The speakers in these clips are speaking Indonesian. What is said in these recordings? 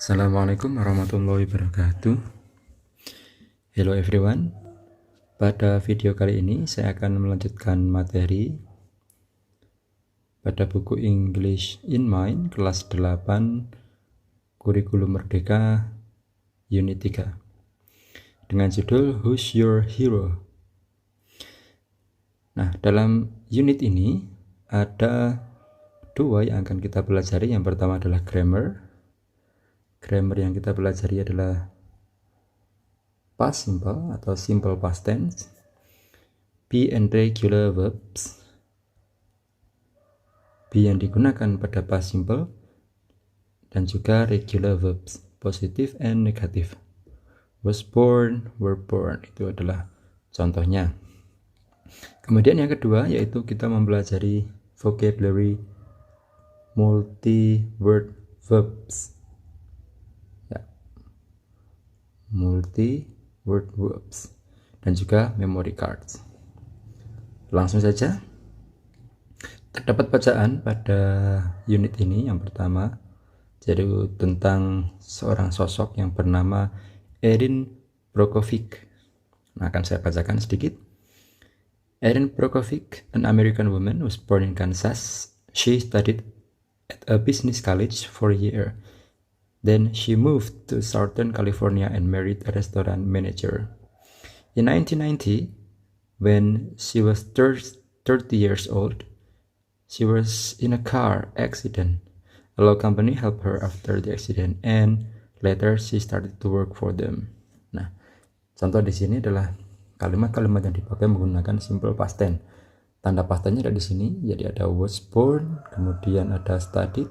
Assalamualaikum warahmatullahi wabarakatuh. Hello everyone. Pada video kali ini saya akan melanjutkan materi pada buku English in Mind kelas 8 Kurikulum Merdeka Unit 3 dengan judul Who's Your Hero? Nah, dalam unit ini ada dua yang akan kita pelajari. Yang pertama adalah grammar. Grammar yang kita pelajari adalah past simple atau simple past tense, be and regular verbs, be yang digunakan pada past simple, dan juga regular verbs, positive and negative. Was born, were born, itu adalah contohnya. Kemudian yang kedua yaitu kita mempelajari vocabulary multi-word verbs. Multi-word verbs dan juga memory cards. Langsung saja. Terdapat bacaan pada unit ini. Yang pertama jadi tentang seorang sosok yang bernama Erin Brockovich. Nah, akan saya bacakan sedikit. Erin Brockovich, an American woman, was born in Kansas. She studied at a business college for a year. Then she moved to Southern California and married a restaurant manager. In 1990, when she was 30 years old, she was in a car accident. A law company helped her after the accident, and later she started to work for them. Nah, contoh di sini adalah kalimat-kalimat yang dipakai menggunakan simple past tense. Tanda past tense ada di sini, jadi ada was born, kemudian ada studied,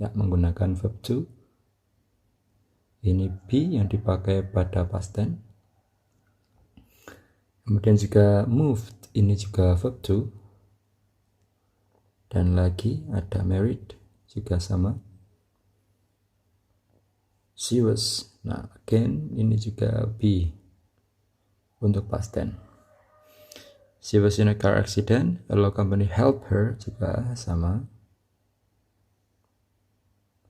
ya menggunakan verb to. Ini be yang dipakai pada past tense. Kemudian juga moved, ini juga verb to. Dan lagi ada married, juga sama. She was, nah again ini juga be untuk past tense. She was in a car accident, a law company helped her, juga sama.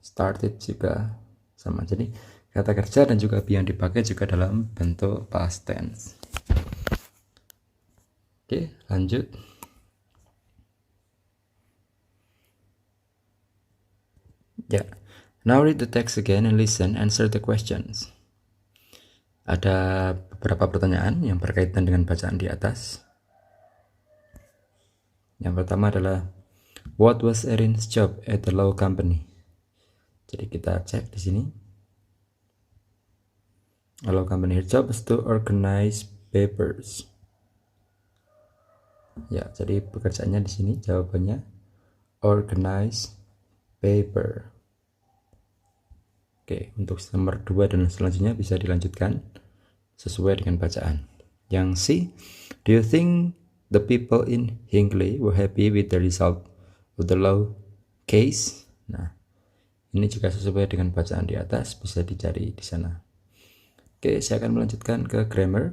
Started juga sama. Jadi kata kerja dan juga be yang dipakai juga dalam bentuk past tense. Oke, lanjut. Ya, now read the text again and listen, answer the questions. Ada beberapa pertanyaan yang berkaitan dengan bacaan di atas. Yang pertama adalah, what was Erin's job at the law company? Jadi kita cek di sini. A law company, her job is to organize papers. Ya, jadi pekerjaannya di sini jawabannya organize paper. Oke, untuk nomor 2 dan selanjutnya bisa dilanjutkan sesuai dengan bacaan. Yang C, do you think the people in Hinckley were happy with the result of the law case? Nah, ini juga sesuai dengan bacaan di atas, bisa dicari di sana. Oke, saya akan melanjutkan ke grammar.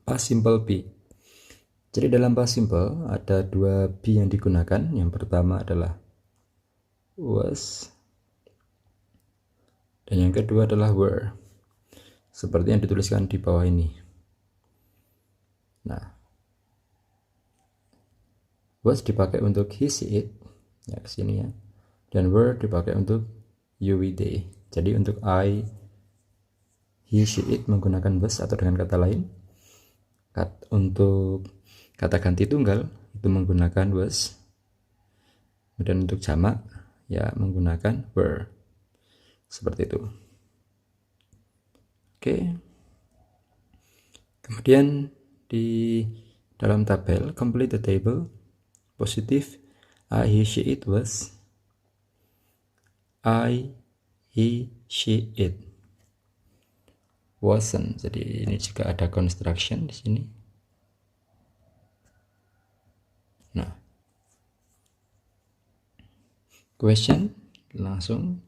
Past simple be. Jadi dalam past simple ada dua be yang digunakan. Yang pertama adalah was, dan yang kedua adalah were, seperti yang dituliskan di bawah ini. Nah, was dipakai untuk he, she, it, ya kesini ya, dan were dipakai untuk you, we, they. Jadi untuk I, he, she, it menggunakan was atau dengan kata lain. Untuk kata ganti tunggal itu menggunakan was, dan untuk jamak ya menggunakan were, seperti itu. Oke. Kemudian di dalam tabel complete the table, positif I, he, she, it was, I, he, she, it wasn't. Jadi ini juga ada construction di sini. Nah, question langsung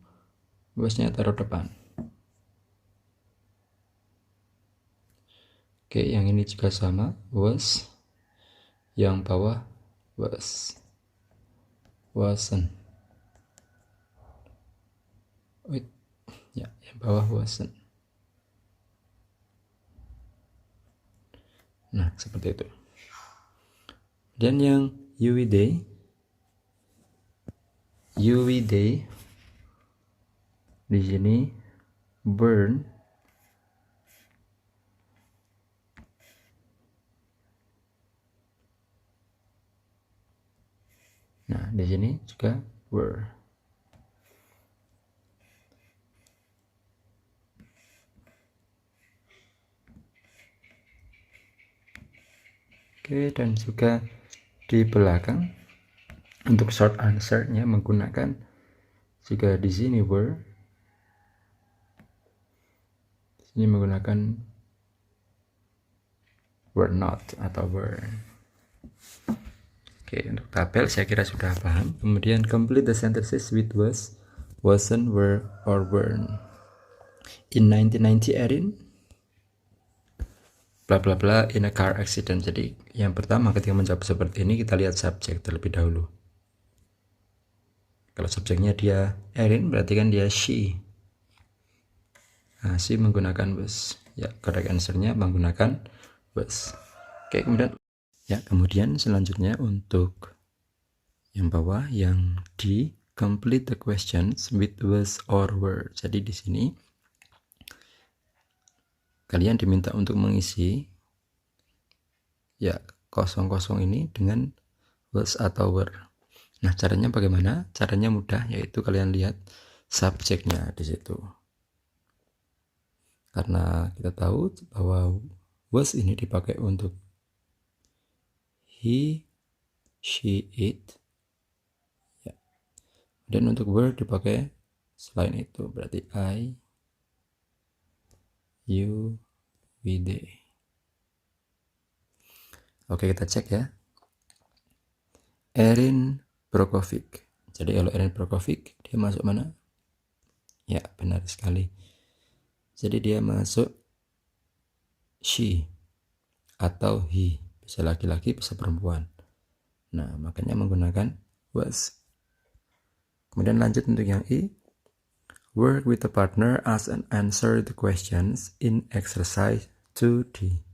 wasnya taruh depan. Oke, yang ini juga sama, was, yang bawah was, wasn't. Wait, bawah wasn't. Nah, seperti itu. Dan yang UWD di sini burn. Nah, di sini juga were. Oke, dan juga di belakang untuk short answer-nya menggunakan juga di sini were. Di sini menggunakan were not atau were. Oke, untuk tabel saya kira sudah paham. Kemudian complete the sentences with was, wasn't, were, or weren't. In 1990 Erin bla bla bla in a car accident. Jadi yang pertama ketika menjawab seperti ini kita lihat subjek terlebih dahulu. Kalau subjeknya dia Erin berarti kan dia she. Nah, she menggunakan was. Ya, correct answer-nya menggunakan was. Oke, kemudian selanjutnya untuk yang bawah yang di complete the questions with was or were. Jadi di sini kalian diminta untuk mengisi ya kosong-kosong ini dengan was atau were. Nah, caranya bagaimana? Caranya mudah, yaitu kalian lihat subjeknya di situ. Karena kita tahu bahwa was ini dipakai untuk he, she, it. Ya. Dan untuk were dipakai selain itu, berarti I, you, we, they. Oke, kita cek ya. Erin Brockovich. Jadi kalau Erin Brockovich, dia masuk mana? Ya, benar sekali. Jadi dia masuk she atau he, bisa laki-laki bisa perempuan. Nah, makanya menggunakan was. Kemudian lanjut untuk yang I, work with a partner as and answer the questions in exercise 2D.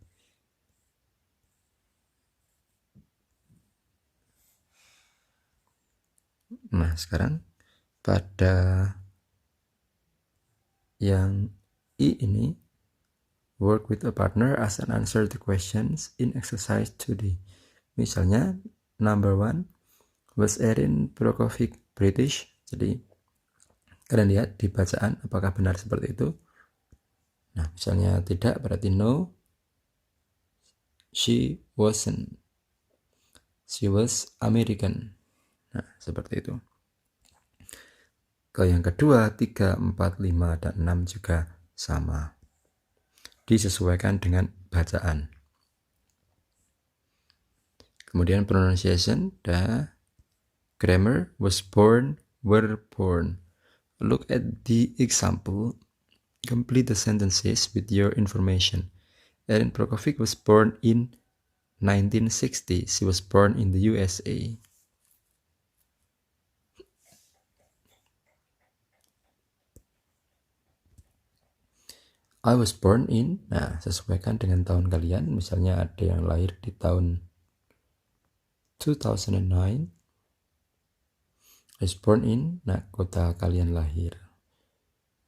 Nah, sekarang pada yang I ini, work with a partner as and answer the questions in exercise 2D. Misalnya, number 1, was Erin Brockovich British? Jadi, kalian lihat di bacaan apakah benar seperti itu. Nah, misalnya tidak, berarti no, she wasn't. She was American. Nah, seperti itu. Ke yang kedua, 3, 4, 5, dan 6 juga sama. Disesuaikan dengan bacaan. Kemudian pronunciation, the grammar, was born, were born. Look at the example. Complete the sentences with your information. Erin Brockovich was born in 1960. She was born in the USA. I was born in, nah sesuaikan dengan tahun kalian. Misalnya ada yang lahir di tahun 2009. I was born in, nah kota kalian lahir.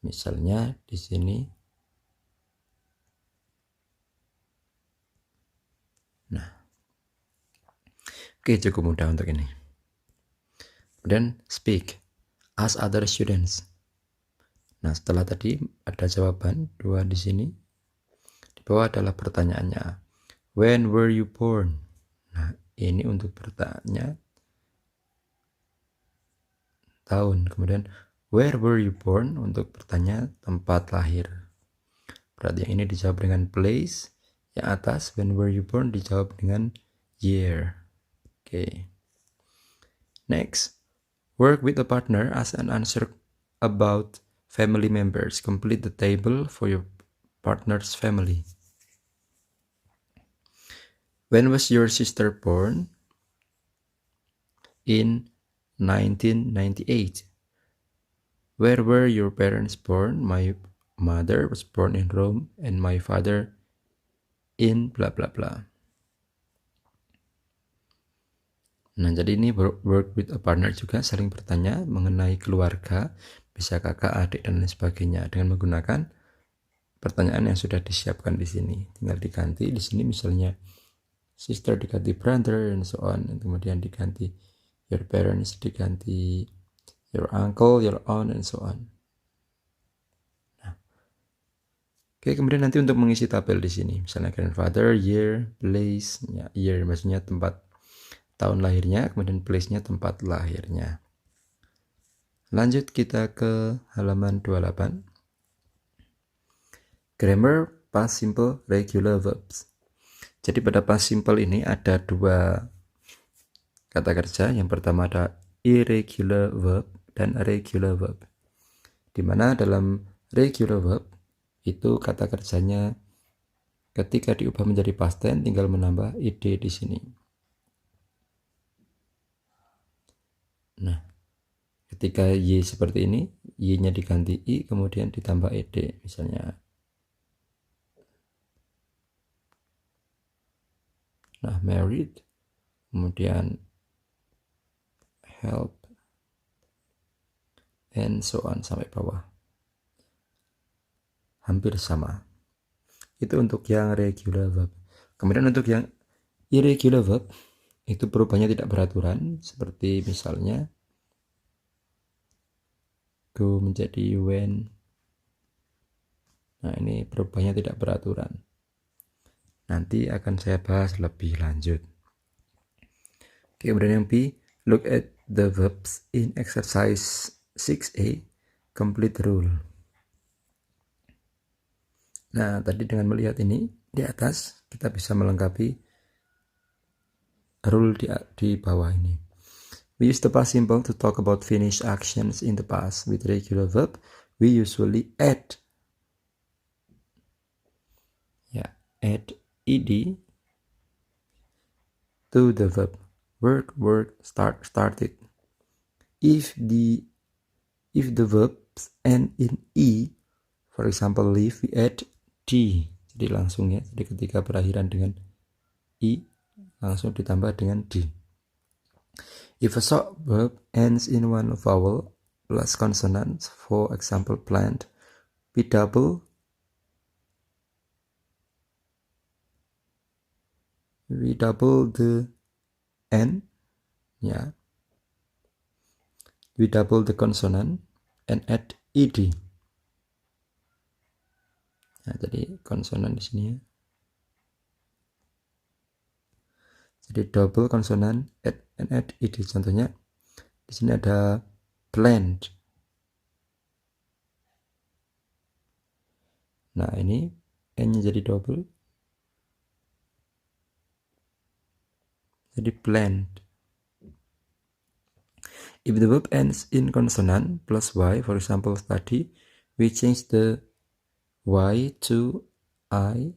Misalnya di sini. Nah, oke, cukup mudah untuk ini. Kemudian speak as other students. Nah, setelah tadi ada jawaban 2 di sini. Di bawah adalah pertanyaannya. When were you born? Nah, ini untuk bertanya tahun. Kemudian where were you born? Untuk bertanya tempat lahir. Berarti yang ini dijawab dengan place. Yang atas when were you born dijawab dengan year. Oke. Next, work with a partner as an answer about family members. Complete the table for your partner's family. When was your sister born? In 1998. Where were your parents born? My mother was born in Rome and my father in bla bla bla. Nah, jadi ini work with a partner juga saling bertanya mengenai keluarga, bisa kakak, adik, dan lain sebagainya dengan menggunakan pertanyaan yang sudah disiapkan di sini. Tinggal diganti di sini misalnya sister diganti brother and so on, dan kemudian diganti your parents diganti your uncle, your aunt and so on. Nah, oke, kemudian nanti untuk mengisi tabel di sini, misalnya grandfather, year, place, ya, year maksudnya tempat tahun lahirnya, kemudian place-nya tempat lahirnya. Lanjut kita ke halaman 28. Grammar past simple regular verbs. Jadi pada past simple ini ada dua kata kerja. Yang pertama ada irregular verb dan regular verb. Dimana dalam regular verb itu kata kerjanya ketika diubah menjadi past tense tinggal menambah ed di sini. Nah, ketika y seperti ini, y-nya diganti i kemudian ditambah ed, misalnya. Nah, married, kemudian help, and so on sampai bawah. Hampir sama. Itu untuk yang regular verb. Kemudian untuk yang irregular verb itu perubahannya tidak beraturan, seperti misalnya go menjadi when. Nah, ini perubahannya tidak beraturan. Nanti akan saya bahas lebih lanjut. Oke, kemudian yang B, look at the verbs in exercise 6A, complete the rule. Nah, tadi dengan melihat ini di atas, kita bisa melengkapi rule di bawah ini. We use the past simple to talk about finished actions in the past. With regular verb, we usually add ed to the verb. Work, worked, start, started. If the verbs end in e, for example live, we add d. Jadi langsung ya. Jadi ketika berakhiran dengan i, langsung ditambah dengan d. If a short verb ends in one vowel plus consonants, for example plant, we double the n, ya. We double the consonant and add ed. Nah, jadi konsonan di sini ya. Jadi double konsonan and add ed. Contohnya di sini ada plant. Nah, ini n-nya jadi double. Jadi plant. If the verb ends in consonant plus y, for example study, we change the y to I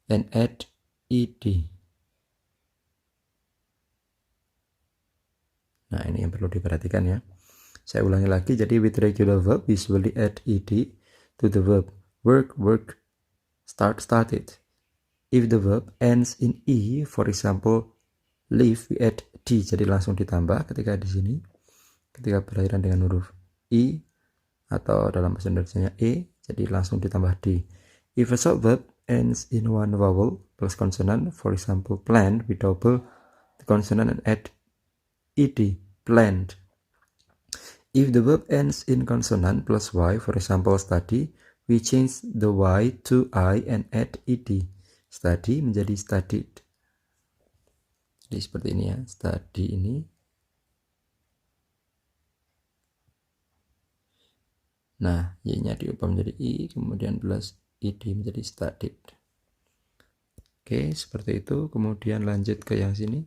and add ed. Nah, ini yang perlu diperhatikan ya. Saya ulangi lagi, jadi with regular verb we usually add ed to the verb. Work, worked, start, started. If the verb ends in e, for example live, we add d. Jadi langsung ditambah ketika di sini, ketika berakhiran dengan huruf i atau dalam bahasa Indonesia e, jadi langsung ditambah d. If a short verb ends in one vowel plus consonant, for example plant, we double the consonant and add ed, plant. If the verb ends in consonant plus y, for example study, we change the y to I and add ed. Study menjadi studied. Jadi seperti ini ya, study ini. Nah, y-nya diubah menjadi i, kemudian plus ed menjadi studied. Oke, seperti itu. Kemudian lanjut ke yang sini.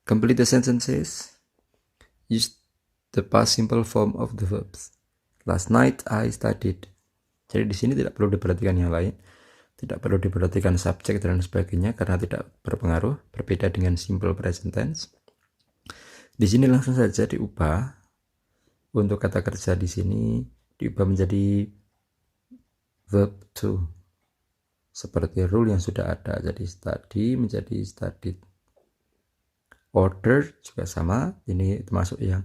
Complete the sentences. Use the past simple form of the verbs. Last night I studied. Jadi di sini tidak perlu diperhatikan yang lain. Tidak perlu diperhatikan subjek dan sebagainya karena tidak berpengaruh, berbeda dengan simple present tense. Di sini langsung saja diubah untuk kata kerja di sini diubah menjadi verb to, seperti rule yang sudah ada. Jadi study menjadi studied. Order juga sama, ini termasuk yang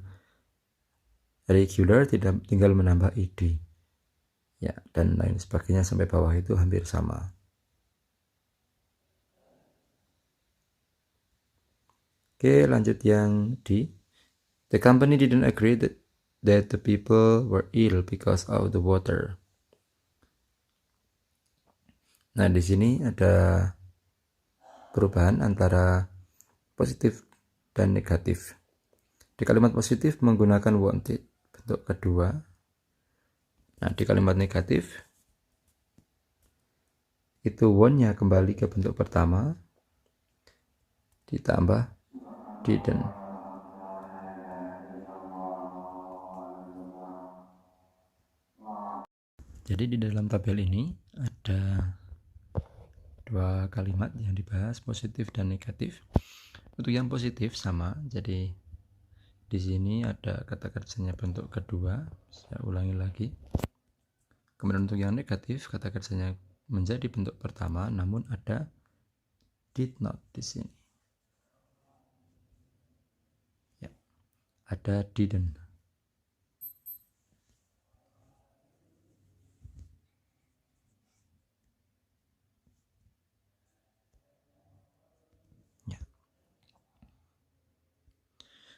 regular, tidak tinggal menambah id ya, dan lain sebagainya sampai bawah itu hampir sama. Oke, lanjut yang D. The company didn't agree that the people were ill because of the water. Nah, di sini ada perubahan antara positif dan negatif. Di kalimat positif menggunakan wanted, bentuk kedua. Nah, di kalimat negatif itu want-nya kembali ke bentuk pertama ditambah didn't. Jadi di dalam tabel ini ada dua kalimat yang dibahas, positif dan negatif. Untuk yang positif sama, jadi di sini ada kata kerjanya bentuk kedua, saya ulangi lagi. Kemudian untuk yang negatif, kata kerjanya menjadi bentuk pertama, namun ada did not di sini. Ya, ada didn't. Ya.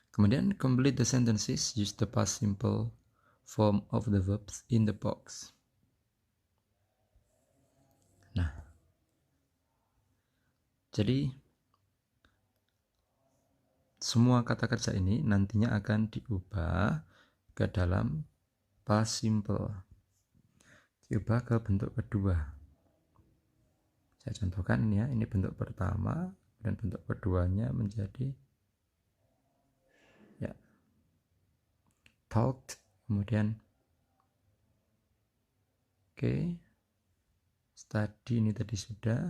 Kemudian complete the sentences, use the past simple form of the verbs in the box. Nah, jadi semua kata kerja ini nantinya akan diubah ke dalam past simple, diubah ke bentuk kedua. Saya contohkan ini ya, ini bentuk pertama dan bentuk keduanya menjadi ya talked, kemudian oke, study ini tadi sudah.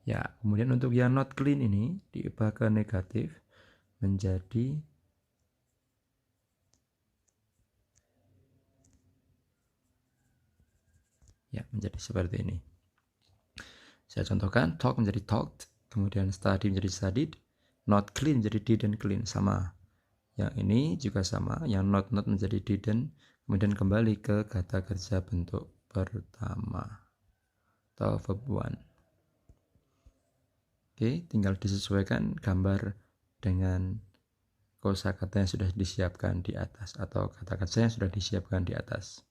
Ya, kemudian untuk yang not clean ini diubah ke negatif menjadi ya, menjadi seperti ini. Saya contohkan, talk menjadi talked, kemudian study menjadi studied, not clean menjadi didn't clean, sama. Yang ini juga sama, yang not menjadi didn't, kemudian kembali ke kata kerja bentuk pertama atau verb one. Oke, tinggal disesuaikan gambar dengan kosakata yang sudah disiapkan di atas atau kata kerja yang sudah disiapkan di atas.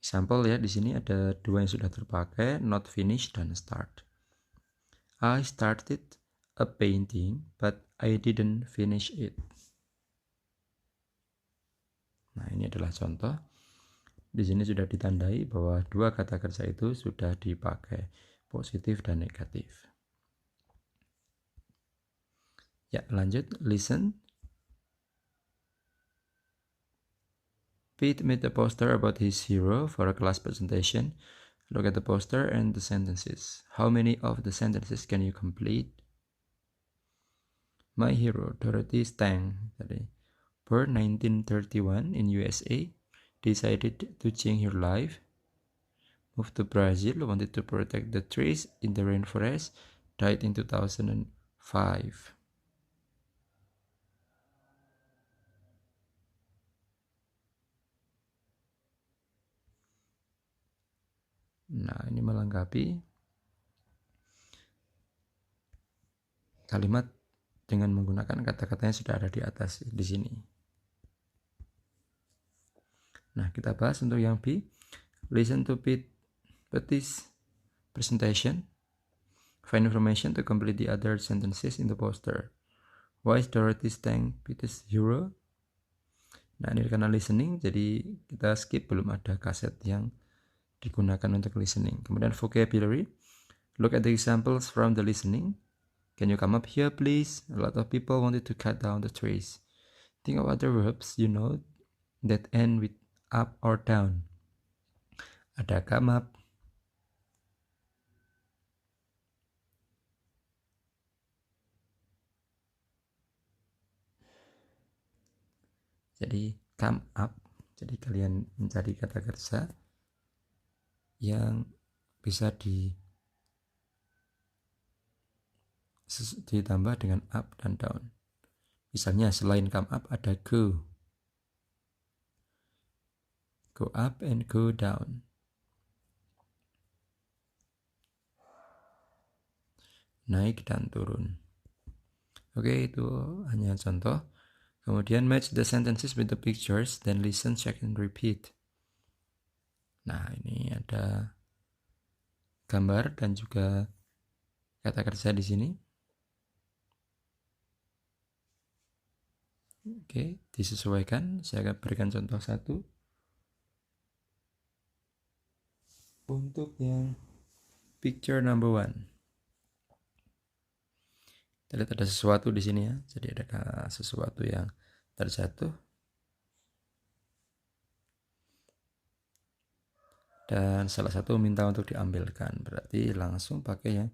Sampel ya, di sini ada dua yang sudah terpakai, not finish dan start. I started a painting, but I didn't finish it. Nah, ini adalah contoh. Di sini sudah ditandai bahwa dua kata kerja itu sudah dipakai, positif dan negatif. Ya, lanjut, listen. Pete made a poster about his hero for a class presentation. Look at the poster and the sentences. How many of the sentences can you complete? My hero, Dorothy Stang, born 1931 in USA, decided to change her life, moved to Brazil, wanted to protect the trees in the rainforest, died in 2005. Nah, ini melengkapi kalimat dengan menggunakan kata-kata yang sudah ada di atas di sini. Nah, kita bahas untuk yang B. Listen to Pete's presentation. Find information to complete the other sentences in the poster. Why is Dorothy Stang Pete's hero? Nah, ini karena listening, jadi kita skip, belum ada kaset yang digunakan untuk listening. Kemudian vocabulary. Look at the examples from the listening. Can you come up here, please? A lot of people wanted to cut down the trees. Think of other verbs you know that end with up or down. Ada come up, Jadi come up, jadi kalian mencari kata kerja yang bisa ditambah dengan up dan down. Misalnya selain come up ada go up and go down. Naik dan turun. Oke, itu hanya contoh. Kemudian match the sentences with the pictures, then listen, check, and repeat. Nah, ini ada gambar dan juga kata kerja di sini. Oke, disesuaikan. Saya akan berikan contoh satu. Untuk yang picture number 1. Kita lihat ada sesuatu di sini ya. Jadi ada sesuatu yang terjatuh. Dan salah satu minta untuk diambilkan. Berarti langsung pakai ya.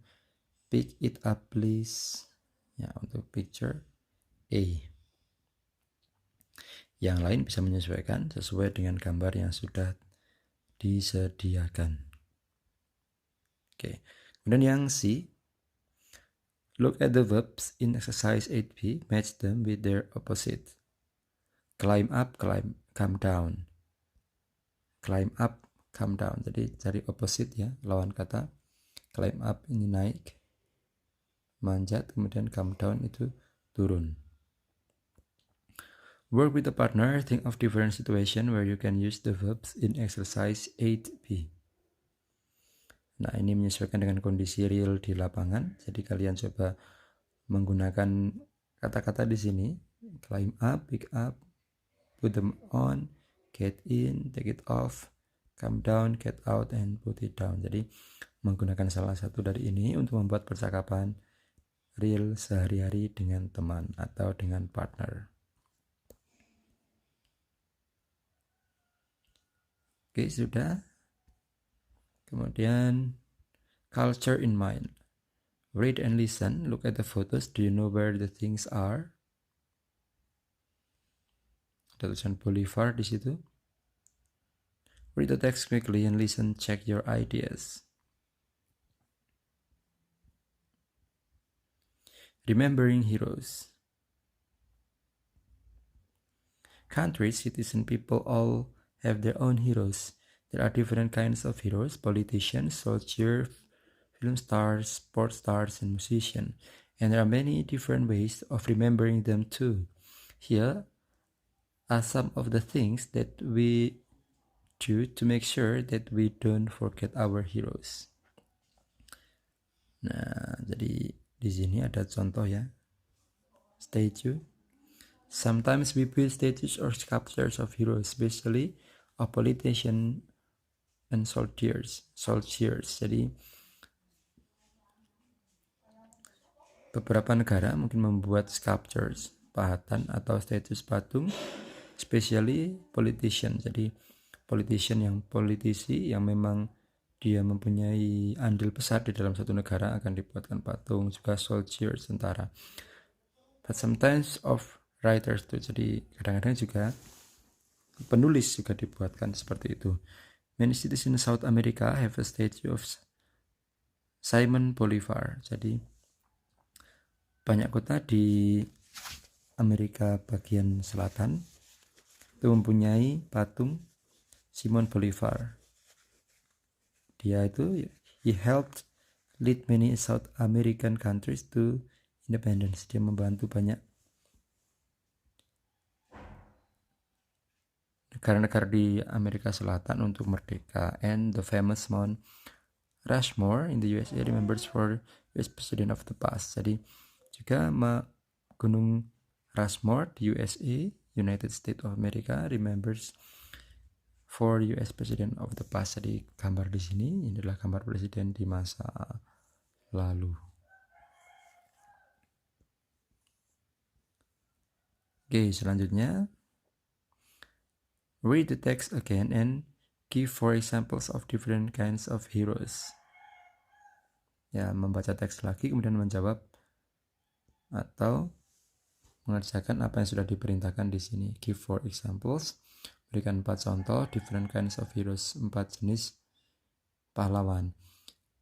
Pick it up please. Ya, untuk picture A. Yang lain bisa menyesuaikan sesuai dengan gambar yang sudah disediakan. Oke. Kemudian yang C. Look at the verbs in exercise 8b, match them with their opposite. Climb up, come down. Climb up, come down. Jadi cari opposite ya, lawan kata. Climb up ini naik, manjat, kemudian come down itu turun. Work with a partner, think of different situation where you can use the verbs in exercise 8b. Nah, ini menyesuaikan dengan kondisi real di lapangan. Jadi kalian coba menggunakan kata-kata di sini. Climb up, pick up, put them on, get in, take it off, come down, get out, and put it down. Jadi menggunakan salah satu dari ini untuk membuat percakapan real sehari-hari dengan teman atau dengan partner. Oke, sudah. Kemudian culture in mind. Read and listen. Look at the photos. Do you know where the things are? Ada tulisan Bolivar di situ. Read the text quickly and listen. Check your ideas. Remembering heroes. Countries, cities, and people all have their own heroes. There are different kinds of heroes: politicians, soldiers, film stars, sports stars, and musicians. And there are many different ways of remembering them too. Here are some of the things that we do to make sure that we don't forget our heroes. Nah, jadi di sini ada contoh ya. Statue. Sometimes we build statues or sculptures of heroes, especially of politicians and soldiers. Jadi beberapa negara mungkin membuat sculptures, pahatan atau statues patung, especially politician. Jadi politisi yang memang dia mempunyai andil besar di dalam satu negara akan dibuatkan patung, juga soldiers, tentara. But sometimes of writers tuh, jadi kadang-kadang juga penulis juga dibuatkan seperti itu. Many cities in South America have a statue of Simon Bolivar. Jadi banyak kota di Amerika bagian selatan itu mempunyai patung Simon Bolivar. Dia itu he helped lead many South American countries to independence. Dia membantu banyak negara-negara di Amerika Selatan untuk merdeka. And the famous Mount Rushmore in the USA remembers for US President of the past. Jadi juga Gunung Rushmore di USA, United States of America, remembers for US President of the past. Jadi gambar di sini ini adalah gambar presiden di masa lalu. Oke, selanjutnya read the text again and give 4 examples of different kinds of heroes. Ya, membaca teks lagi kemudian menjawab atau mengerjakan apa yang sudah diperintahkan di sini. Give 4 examples, berikan 4 contoh, different kinds of heroes, 4 jenis pahlawan.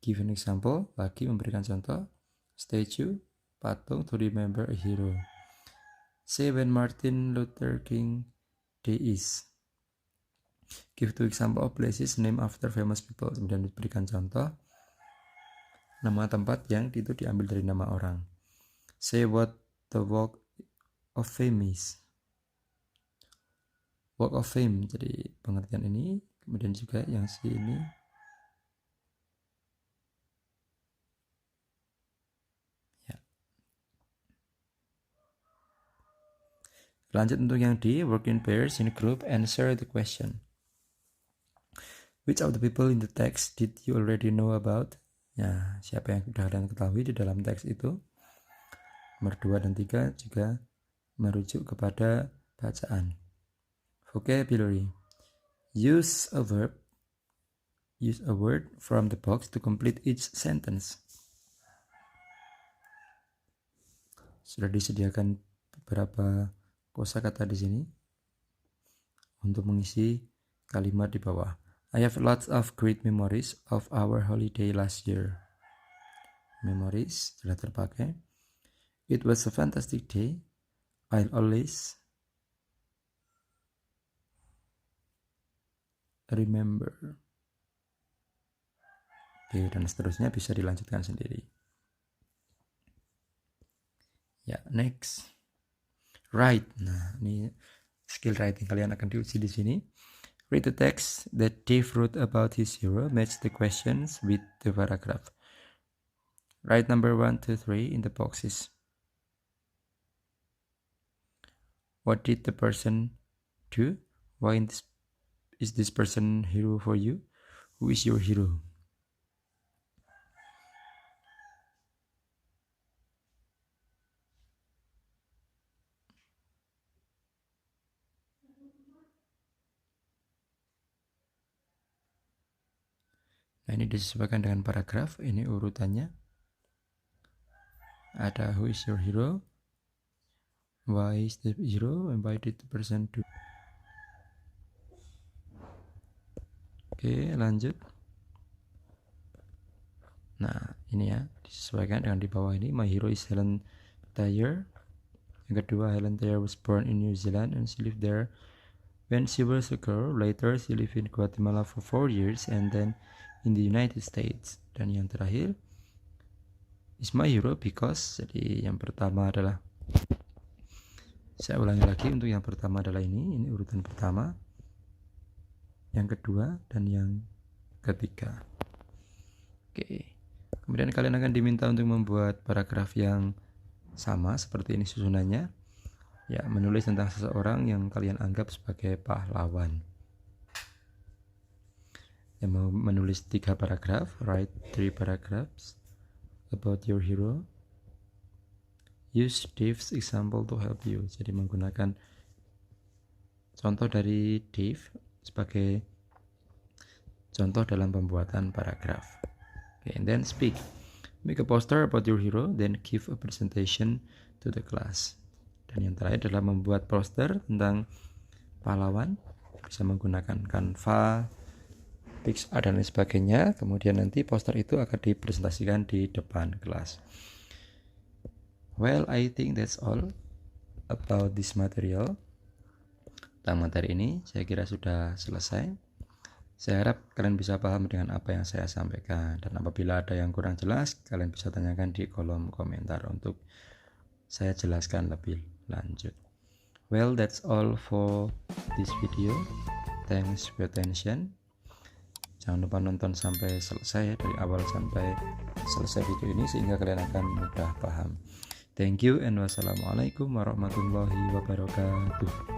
Give an example, lagi memberikan contoh, statue, patung to remember a hero. Say when Martin Luther King Day is. Give 2 example of places named after famous people. Kemudian diberikan contoh nama tempat yang itu diambil dari nama orang. Say what the walk of fame is. Walk of fame, jadi pengertian ini. Kemudian juga yang si ini. Ya. Lanjut untuk yang D, work in pairs in group, answer the question. Which of the people in the text did you already know about? Ya, siapa yang sudah kalian ketahui di dalam teks itu? Nomor 2 dan 3 juga merujuk kepada bacaan. Vocabulary. Use a word from the box to complete each sentence. Sudah disediakan beberapa kosakata di sini untuk mengisi kalimat di bawah. I have lots of great memories of our holiday last year. Memories telah terpakai. It was a fantastic day. I'll always remember. Oke, dan seterusnya bisa dilanjutkan sendiri. Ya, next. Write. Nah, ini skill writing kalian akan diuji di sini. Read the text that Dave wrote about his hero. Match the questions with the paragraph. Write number 1 to 3 in the boxes. What did the person do? Why is this person hero for you? Who is your hero? Nah, ini disesuaikan dengan paragraf. Ini urutannya. Ada who is your hero? Why is the hero? And why did the person do? Oke, lanjut. Nah, ini ya, disesuaikan dengan di bawah ini. My hero is Helen Thayer. Yang kedua, Helen Thayer was born in New Zealand and she lived there when she was a girl. Later, she lived in Guatemala for 4 years and then in the United States. Dan yang terakhir, is my hero because, jadi yang pertama adalah, saya ulangi lagi, untuk yang pertama adalah ini urutan pertama, yang kedua, dan yang ketiga. Oke, kemudian kalian akan diminta untuk membuat paragraf yang sama seperti ini susunannya. Ya, menulis tentang seseorang yang kalian anggap sebagai pahlawan. Yang mau menulis 3 paragraf, write 3 paragraphs about your hero. Use Dave's example to help you. Jadi menggunakan contoh dari Dave sebagai contoh dalam pembuatan paragraf. Okay, and then speak. Make a poster about your hero, then give a presentation to the class. Dan yang terakhir adalah membuat poster tentang pahlawan. Bisa menggunakan Canva, Pixar dan lain sebagainya. Kemudian nanti poster itu akan dipresentasikan di depan kelas. Well, I think that's all about this material. Tentang materi ini saya kira sudah selesai. Saya harap kalian bisa paham dengan apa yang saya sampaikan. Dan apabila ada yang kurang jelas, kalian bisa tanyakan di kolom komentar untuk saya jelaskan lebih lanjut. Well, that's all for this video. Thanks for your attention. Jangan lupa nonton sampai selesai ya, dari awal sampai selesai video ini sehingga kalian akan mudah paham. Thank you and wassalamualaikum warahmatullahi wabarakatuh.